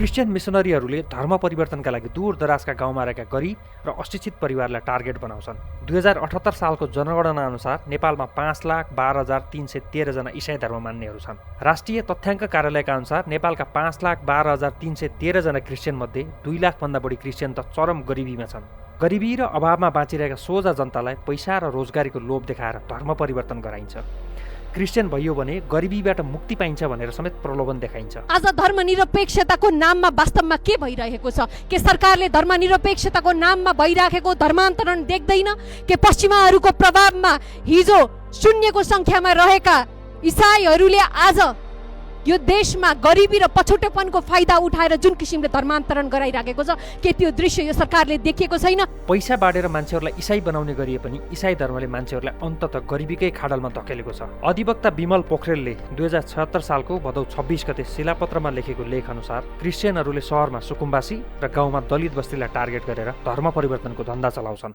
Christian मिसनरीहरूले धर्म परिवर्तनका लागि दूरदराजका गाउँमा रहेका गरिब र अशिक्षित परिवारलाई टार्गेट बनाउँछन्। 2078 सालको जनगणना अनुसार नेपालमा 5,12,313 जना इसाई धर्म मान्नेहरू छन्। राष्ट्रिय तथ्याङ्क कार्यालयका अनुसार नेपालका 5,12,313 जना क्रिस्चियन मध्ये 2 लाख भन्दा बढी क्रिस्चियन त चरम गरिबीमा छन्। गरिबी र अभावमा बाँचिरहेका सोझा जनतालाई पैसा र रोजगारीको लोभ देखाएर धर्म परिवर्तन गराइन्छ। क्रिस्चियन भइयो भने गरिबीबाट मुक्ति पाइन्छ भनेर समेत प्रलोभन देखाइन्छ। आज धर्मनिरपेक्षताको नाममा वास्तवमा के भइरहेको छ? के सरकारले धर्मनिरपेक्षताको नाममा भइराखेको धर्मान्तरण देख्दैन? के पश्चिमाहरूको प्रभावमा हिजो शून्यको संख्यामा रहेका इसाईहरूले आज यो देशमा गरिबी र पछौटेपनको फाइदा उठाएर जुन किसिमले धर्मान्तरण गराइराखेको छ, के त्यो दृश्य यो सरकारले देखेको छैन? पैसा बाँडेर मान्छेहरूलाई इसाई बनाउने गरिए पनि इसाई धर्मले मान्छेहरूलाई अन्ततः गरिबीकै खाडलमा धकेलेको छ। अधिवक्ता विमल पोखरेलले 2076 सालको भदौ 26 गते शिलापत्रमा लेखेको लेख अनुसार क्रिस्चियनहरूले सहरमा सुकुम्बासी र गाउँमा दलित बस्तीलाई टार्गेट गरेर धर्म परिवर्तनको धन्दा चलाउँछन्।